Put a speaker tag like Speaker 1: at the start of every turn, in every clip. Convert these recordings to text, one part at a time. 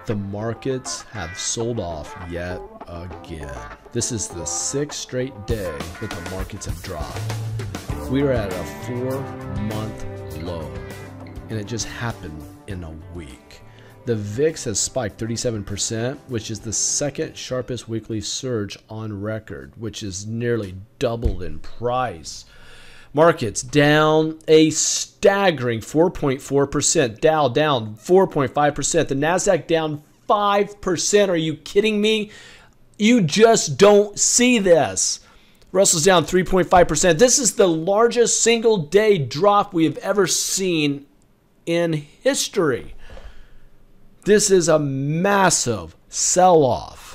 Speaker 1: The markets have sold off yet again. This is the 6th straight day that the markets have dropped. We are at a 4-month low, and it just happened in a week. The VIX has spiked 37%, which is the second sharpest weekly surge on record, which is nearly doubled in price. Markets down a staggering 4.4%. Dow down 4.5%. The Nasdaq down 5%. Are you kidding me? You just don't see this. Russell's down 3.5%. This is the largest single day drop we have ever seen in history. This is a massive sell-off.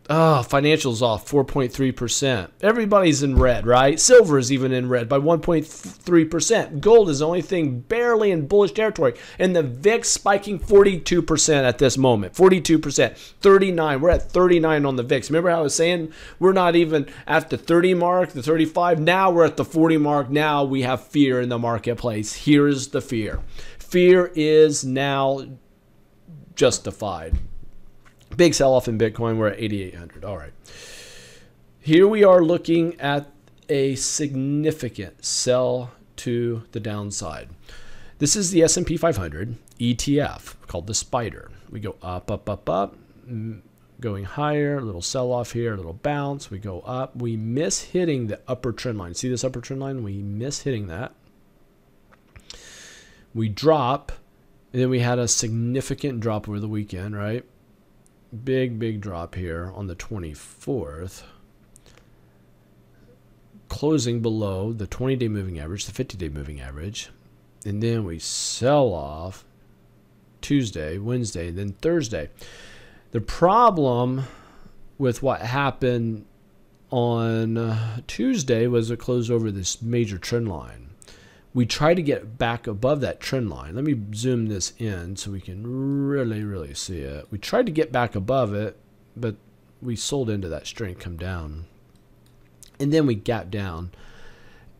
Speaker 1: Financials off 4.3%. Everybody's in red, right? Silver is even in red by 1.3%. Gold is the only thing barely in bullish territory. And the VIX spiking 42% at this moment. 42%. 39. We're at 39 on the VIX. Remember how I was saying we're not even at the 30 mark, the 35? Now we're at the 40 mark. Now we have fear in the marketplace. Here's the fear. Fear is now justified. Big sell-off in Bitcoin. We're at 8,800. All right. Here we are looking at a significant sell to the downside. This is the S&P500 ETF called the Spider. We go up, up, up, up, going higher, a little sell-off here, a little bounce. We go up. We miss hitting the upper trend line. See this upper trend line? We miss hitting that. We drop, and then we had a significant drop over the weekend, right? Big drop here on the 24th, closing below the 20-day moving average, the 50-day moving average, and then we sell off Tuesday, Wednesday, and then Thursday. The problem with what happened on Tuesday was it closed over this major trend line. We tried to get back above that trend line. Let me zoom this in so we can really see it. We tried to get back above it, but we sold into that strength come down. And then we gapped down,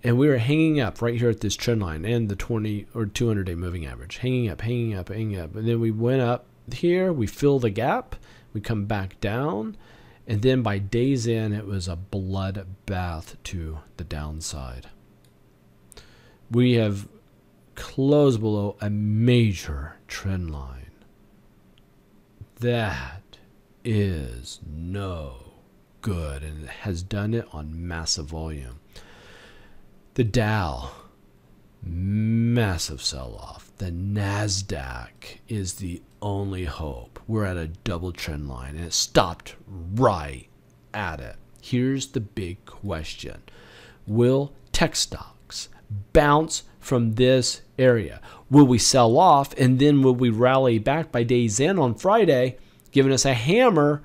Speaker 1: and we were hanging up right here at this trend line and the 20 or 200-day moving average. Hanging up. And then we went up here. We filled the gap. We come back down. And then by days in, it was a bloodbath to the downside. We have closed below a major trend line. That is no good, and it has done it on massive volume. The Dow, massive sell-off. The Nasdaq is the only hope. We're at a double trend line, and it stopped right at it. Here's the big question. Will tech stocks bounce from this area? Will we sell off, and then will we rally back by days in on Friday, giving us a hammer,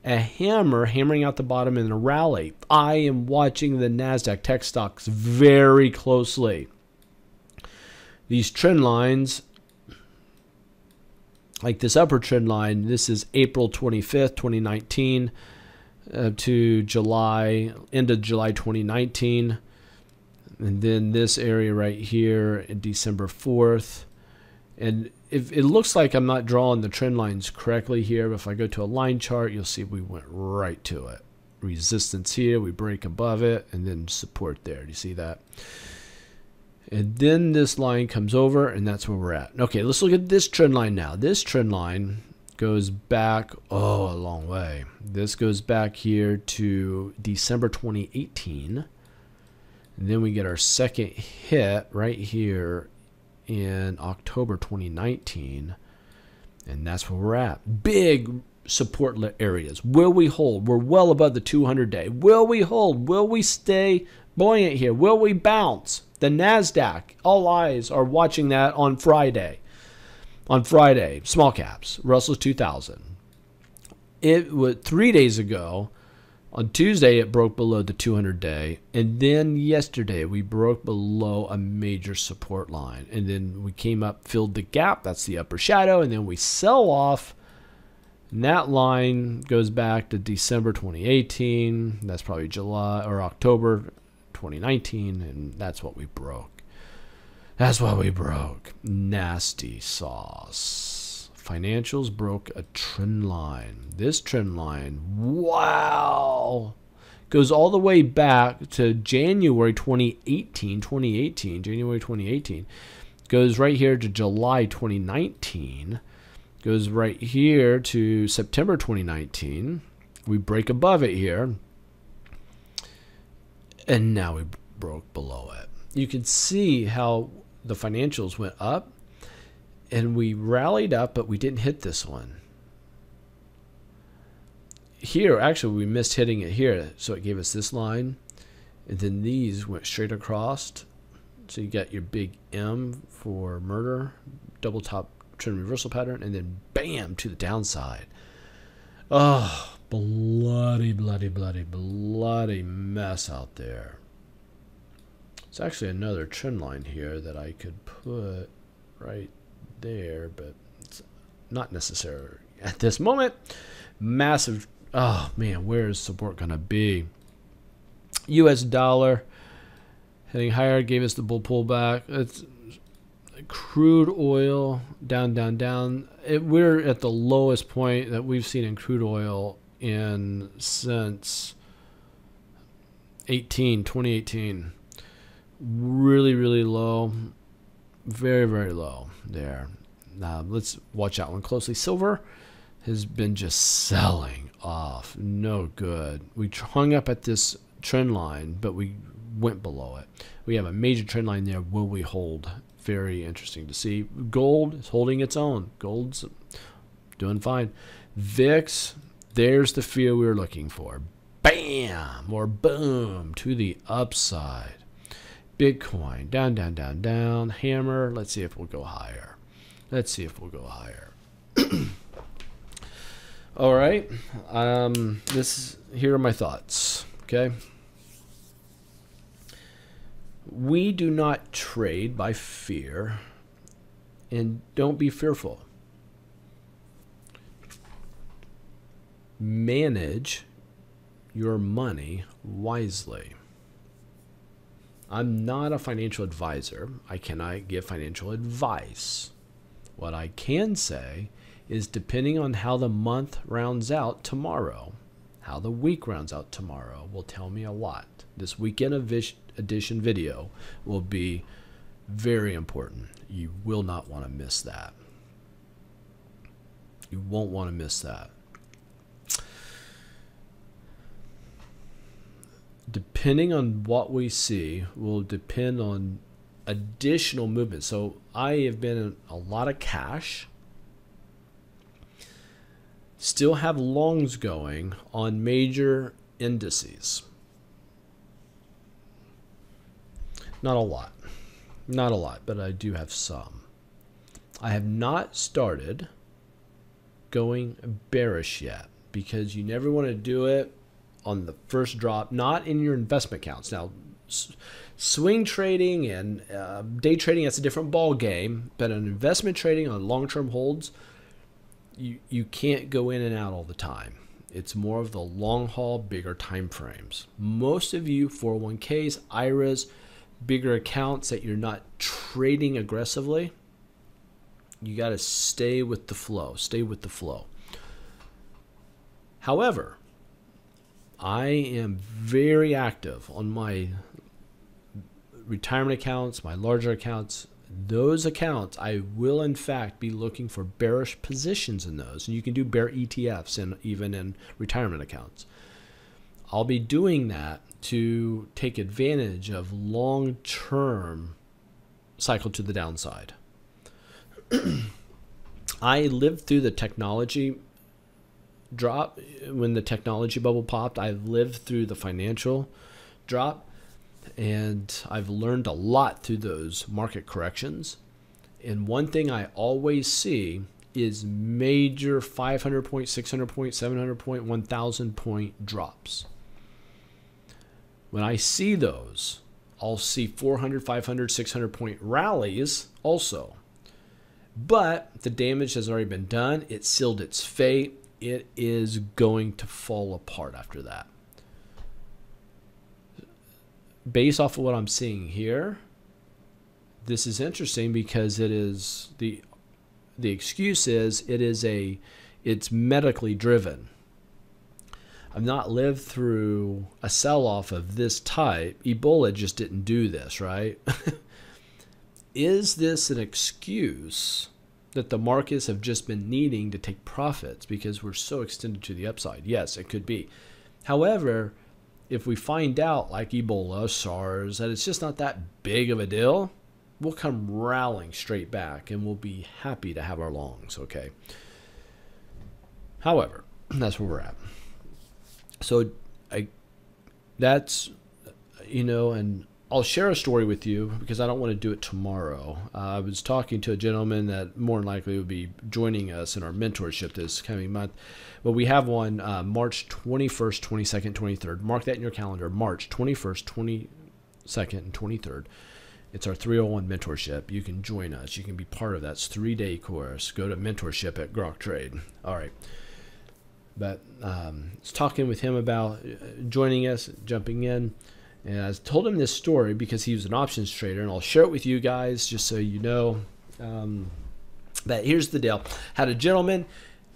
Speaker 1: hammering out the bottom in a rally? I am watching the Nasdaq tech stocks very closely. These trend lines, like this upper trend line, this is April 25th, 2019 to July, end of July 2019. And then this area right here, December 4th. And if it looks like I'm not drawing the trend lines correctly here, but if I go to a line chart, you'll see we went right to it. Resistance here, we break above it, and then support there. Do you see that? And then this line comes over, and that's where we're at. Okay, let's look at this trend line now. This trend line goes back, a long way. This goes back here to December 2018. And then we get our second hit right here in October 2019. And that's where we're at. Big support areas. Will we hold? We're well above the 200-day. Will we hold? Will we stay buoyant here? Will we bounce? The Nasdaq, all eyes are watching that on Friday. On Friday, small caps, Russell's 2000. It was 3 days ago. On Tuesday, it broke below the 200-day, and then yesterday we broke below a major support line, and then we came up, filled the gap. That's the upper shadow, and then we sell off, and that line goes back to December 2018. That's probably July or October 2019, and that's what we broke. That's what we broke. Nasty sauce. Financials broke a trend line. This trend line, wow, goes all the way back to January 2018. January 2018. Goes right here to July 2019. Goes right here to September 2019. We break above it here. And now we broke below it. You can see how the financials went up. And we rallied up, but we didn't hit this one. Here, actually, we missed hitting it here. So it gave us this line. And then these went straight across. So you got your big M for murder, double top trend reversal pattern, and then bam to the downside. Oh, bloody mess out there. It's actually another trend line here that I could put right there, but it's not necessary at this moment. Massive. Oh man, where is support gonna be? US dollar heading higher, gave us the bull pullback. It's crude oil down. We're at the lowest point that we've seen in crude oil since 2018. Really low. Very low there. Now let's watch that one closely. Silver has been just selling off. No good. We hung up at this trend line, but we went below it. We have a major trend line there. Will we hold? Very interesting to see. Gold is holding its own. Gold's doing fine. VIX, there's the fear we were looking for. Bam or boom to the upside. Bitcoin down. Hammer. Let's see if we'll go higher. All right. Here are my thoughts. Okay. We do not trade by fear, and don't be fearful. Manage your money wisely. I'm not a financial advisor. I cannot give financial advice. What I can say is, depending on how the month rounds out tomorrow, how the week rounds out tomorrow will tell me a lot. This weekend edition video will be very important. You will not want to miss that. You won't want to miss that. Depending on what we see will depend on additional movement. So I have been in a lot of cash. Still have longs going on major indices. Not a lot, but I do have some. I have not started going bearish yet, because you never want to do it on the first drop, not in your investment accounts. Now, swing trading and day trading, that's a different ball game, but on investment trading on long-term holds, you can't go in and out all the time. It's more of the long haul, bigger time frames. Most of you 401ks, IRAs, bigger accounts that you're not trading aggressively, you got to stay with the flow. However, I am very active on my retirement accounts, my larger accounts. Those accounts, I will in fact be looking for bearish positions in those. And you can do bear ETFs and even in retirement accounts. I'll be doing that to take advantage of long-term cycle to the downside. I lived through the technology drop. When the technology bubble popped, I lived through the financial drop, and I've learned a lot through those market corrections. And one thing I always see is major 500 point, 600 point, 700 point, 1,000 point drops. When I see those, I'll see 400, 500, 600 point rallies also. But the damage has already been done. It sealed its fate. It is going to fall apart after that. Based off of what I'm seeing here, this is interesting because it is the excuse is it's medically driven. I've not lived through a sell-off of this type. Ebola just didn't do this, right? Is this an excuse that the markets have just been needing to take profits because we're so extended to the upside? Yes, it could be. However, if we find out, like Ebola, SARS, that it's just not that big of a deal, we'll come rallying straight back and we'll be happy to have our longs, okay? However, that's where we're at. So that's, and I'll share a story with you because I don't want to do it tomorrow. I was talking to a gentleman that more than likely would be joining us in our mentorship this coming month. But we have one March 21st, 22nd, 23rd. Mark that in your calendar, March 21st, 22nd, and 23rd. It's our 301 mentorship. You can join us. You can be part of that. It's a 3-day course. Go to mentorship at Grok Trade. All right. But I was talking with him about joining us, jumping in. And I told him this story because he was an options trader. And I'll share it with you guys just so you know. But here's the deal. Had a gentleman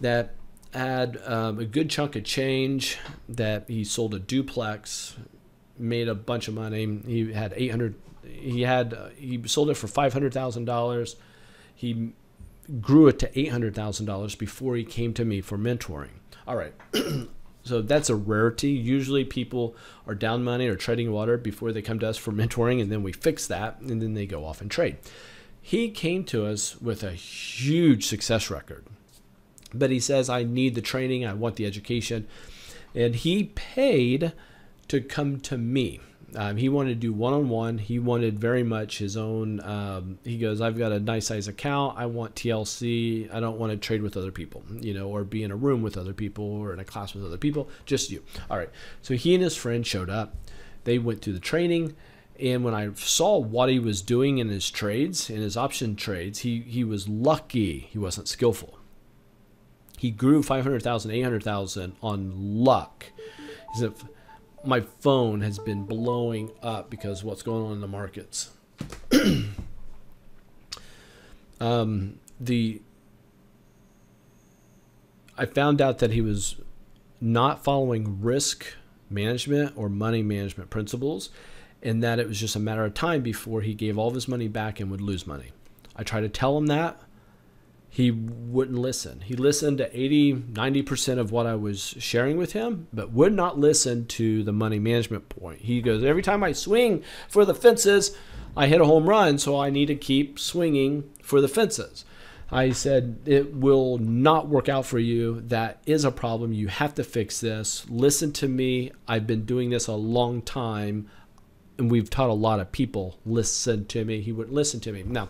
Speaker 1: that had a good chunk of change that he sold a duplex, made a bunch of money. He had he sold it for $500,000. He grew it to $800,000 before he came to me for mentoring. All right. So that's a rarity. Usually people are down money or trading water before they come to us for mentoring, and then we fix that, and then they go off and trade. He came to us with a huge success record. But he says, I need the training, I want the education. And he paid to come to me. He wanted to do one-on-one. He wanted very much his own. He goes, I've got a nice size account. I want TLC. I don't want to trade with other people, or be in a room with other people or in a class with other people. Just you. All right. So he and his friend showed up. They went through the training. And when I saw what he was doing in his trades, in his option trades, he was lucky he wasn't skillful. He grew 500,000, 800,000 on luck. He said, my phone has been blowing up because of what's going on in the markets. I found out that he was not following risk management or money management principles, and that it was just a matter of time before he gave all of his money back and would lose money. I tried to tell him that. He wouldn't listen. He listened to 80, 90% of what I was sharing with him, but would not listen to the money management point. He goes, every time I swing for the fences, I hit a home run, so I need to keep swinging for the fences. I said, it will not work out for you. That is a problem. You have to fix this. Listen to me. I've been doing this a long time, and we've taught a lot of people. Listen to me. He wouldn't listen to me. Now,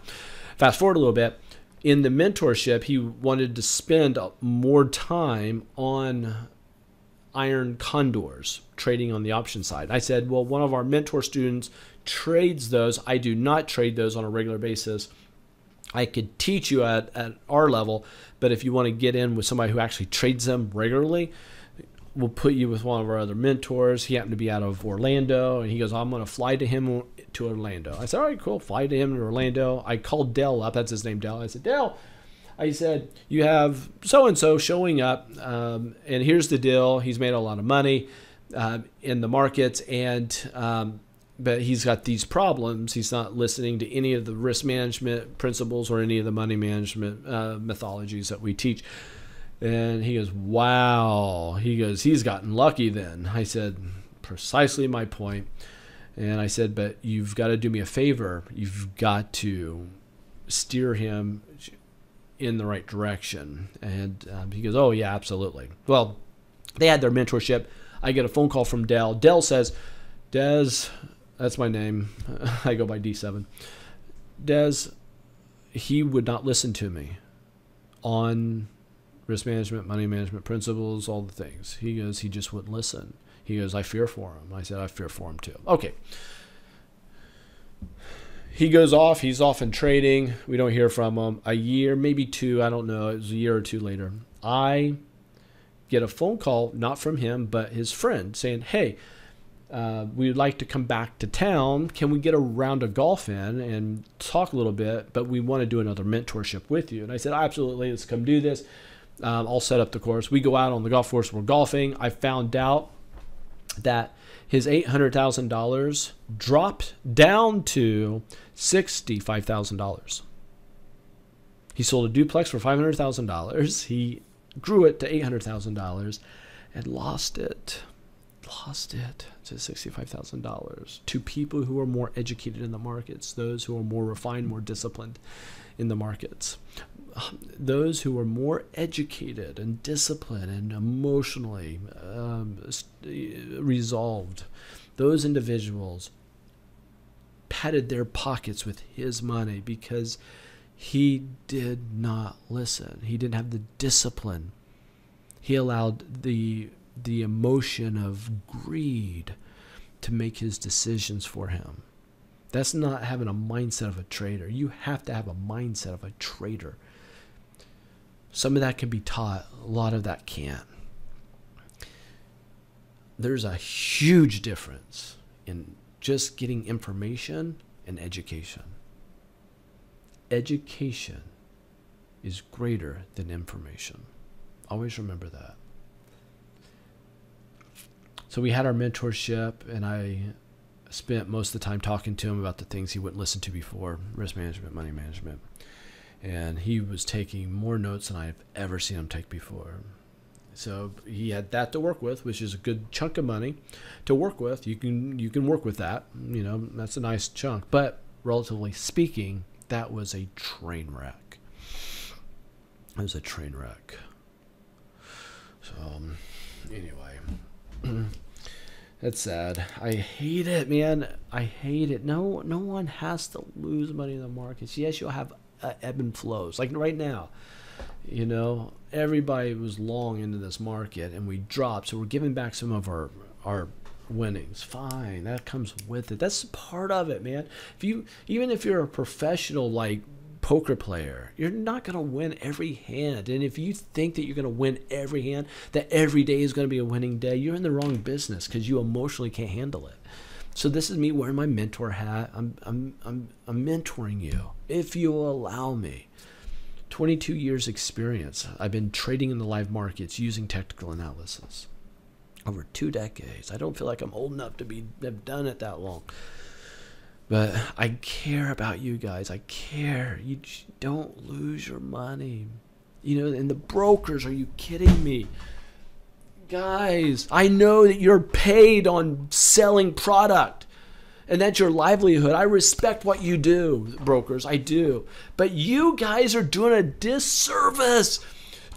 Speaker 1: fast forward a little bit. In the mentorship, he wanted to spend more time on iron condors, trading on the option side. I said, well, one of our mentor students trades those. I do not trade those on a regular basis. I could teach you at our level, but if you want to get in with somebody who actually trades them regularly, we'll put you with one of our other mentors. He happened to be out of Orlando, and he goes, I'm going to fly to him to Orlando. I said, all right, cool. Fly to him in Orlando. I called Dell up. That's his name, Dell. I said, Dell, I said, you have so-and-so showing up, and here's the deal. He's made a lot of money in the markets, and but he's got these problems. He's not listening to any of the risk management principles or any of the money management methodologies that we teach. And he goes, wow. He goes, he's gotten lucky then. I said, precisely my point. And I said, but you've got to do me a favor. You've got to steer him in the right direction. And he goes, oh, yeah, absolutely. Well, they had their mentorship. I get a phone call from Dell. Dell says, Des, that's my name. I go by D7. Des, he would not listen to me on risk management, money management principles, all the things. He goes, he just wouldn't listen. He goes, I fear for him. I said, I fear for him too. Okay. He goes off. He's off in trading. We don't hear from him. A year, maybe two, I don't know. It was a year or two later. I get a phone call, not from him, but his friend saying, hey, we'd like to come back to town. Can we get a round of golf in and talk a little bit? But we want to do another mentorship with you. And I said, absolutely, let's come do this. I'll set up the course. We go out on the golf course. We're golfing. I found out that his $800,000 dropped down to $65,000. He sold a duplex for $500,000. He grew it to $800,000 and lost it to $65,000 to people who are more educated in the markets, those who are more refined, more disciplined in the markets. Those who are more educated and disciplined and emotionally resolved, those individuals patted their pockets with his money because he did not listen. He didn't have the discipline. He allowed the emotion of greed to make his decisions for him. That's not having a mindset of a trader. You have to have a mindset of a trader. Some of that can be taught. A lot of that can't. There's a huge difference in just getting information and education. Education is greater than information. Always remember that. So we had our mentorship, and I spent most of the time talking to him about the things he wouldn't listen to before: risk management, money management. And he was taking more notes than I've ever seen him take before. So he had that to work with, which is a good chunk of money to work with. You can work with that. You know, that's a nice chunk. But relatively speaking, that was a train wreck. It was a train wreck. So anyway, that's sad. I hate it, man. I hate it. No one has to lose money in the markets. Yes, you'll have ebb and flows. Like right now, you know, everybody was long into this market and we dropped. So we're giving back some of our winnings. Fine. That comes with it. That's part of it, man. Even if you're a professional, like, poker player, you're not going to win every hand. And if you think that you're going to win every hand, that every day is going to be a winning day, you're in the wrong business because you emotionally can't handle it. So this is me wearing my mentor hat. I'm mentoring you, if you will allow me. 22 years experience. I've been trading in the live markets using technical analysis over 2 decades. I don't feel like I'm old enough to have done it that long. But I care about you guys. I care. You don't lose your money. You know, and the brokers, are you kidding me? Guys, I know that you're paid on selling product, and that's your livelihood. I respect what you do, brokers. I do. But you guys are doing a disservice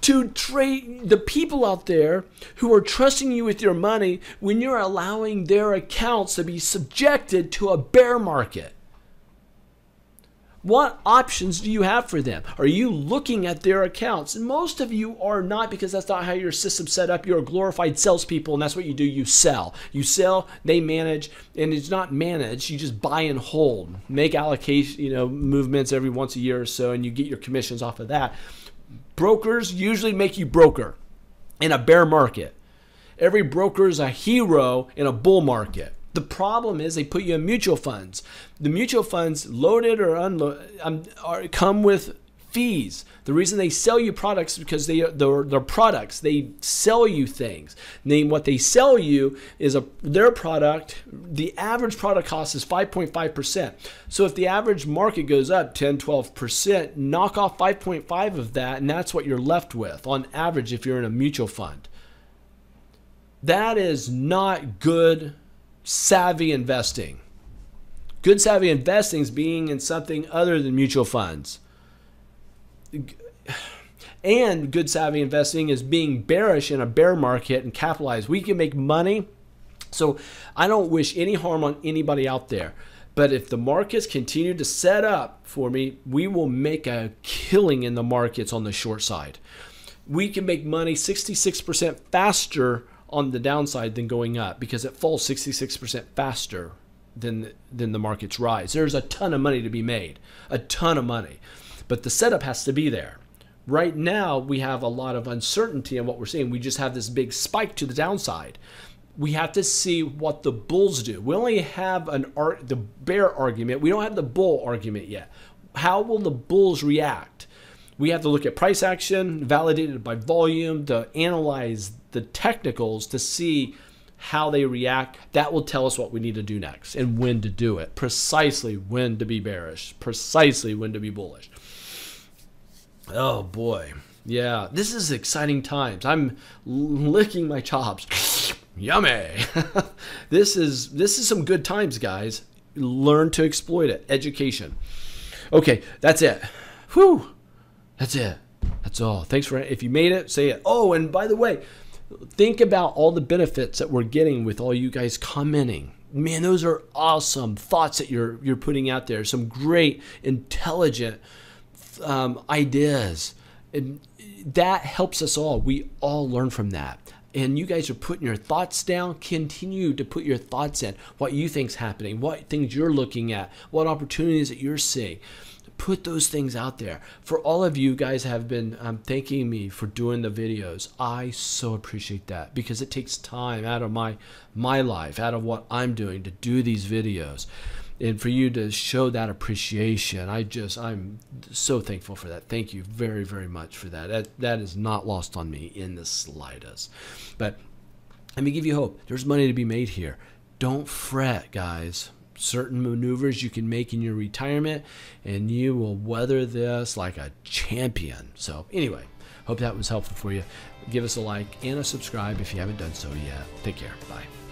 Speaker 1: to trade the people out there who are trusting you with your money when you're allowing their accounts to be subjected to a bear market. What options do you have for them? Are you looking at their accounts? And most of you are not, because that's not how your system's set up. You're glorified salespeople, and that's what you do. You sell. You sell, they manage, and it's not managed. You just buy and hold. Make allocation, movements every once a year or so, and you get your commissions off of that. Brokers usually make you broker in a bear market. Every broker is a hero in a bull market. The problem is they put you in mutual funds. The mutual funds, loaded or unloaded, come with fees. The reason they sell you products is because they're products. They sell you things. What they sell you is their product. The average product cost is 5.5%. So if the average market goes up 10, 12%, knock off 5.5 of that, and that's what you're left with on average if you're in a mutual fund. That is not good savvy investing. Good savvy investing is being in something other than mutual funds. And good savvy investing is being bearish in a bear market and capitalize. We can make money. So I don't wish any harm on anybody out there. But if the markets continue to set up for me, we will make a killing in the markets on the short side. We can make money 66% faster on the downside than going up, because it falls 66% faster than the markets rise. There's a ton of money to be made, a ton of money, but the setup has to be there. Right now, we have a lot of uncertainty in what we're seeing. We just have this big spike to the downside. we have to see what the bulls do. We only have the bear argument. We don't have the bull argument yet. How will the bulls react? We have to look at price action, validated by volume, to analyze the technicals to see how they react. That will tell us what we need to do next and when to do it. Precisely when to be bearish, precisely when to be bullish. Oh boy. Yeah, this is exciting times. I'm licking my chops. Yummy. This is some good times, guys. Learn to exploit it. Education. Okay, that's it. Whew. That's it. That's all. Thanks for it. If you made it, say it. Oh, and by the way, think about all the benefits that we're getting with all you guys commenting. Man, those are awesome thoughts that you're putting out there. Some great, intelligent ideas. And that helps us all. We all learn from that. And you guys are putting your thoughts down. Continue to put your thoughts in. What you think's happening. What things you're looking at. What opportunities that you're seeing. Put those things out there. For all of you guys have been thanking me for doing the videos. I so appreciate that because it takes time out of my life, out of what I'm doing to do these videos. And for you to show that appreciation, I'm so thankful for that. Thank you very, very much for that. That is not lost on me in the slightest. But let me give you hope. There's money to be made here. Don't fret, guys. Certain maneuvers you can make in your retirement, and you will weather this like a champion. So anyway, hope that was helpful for you. Give us a like and a subscribe if you haven't done so yet. Take care. Bye.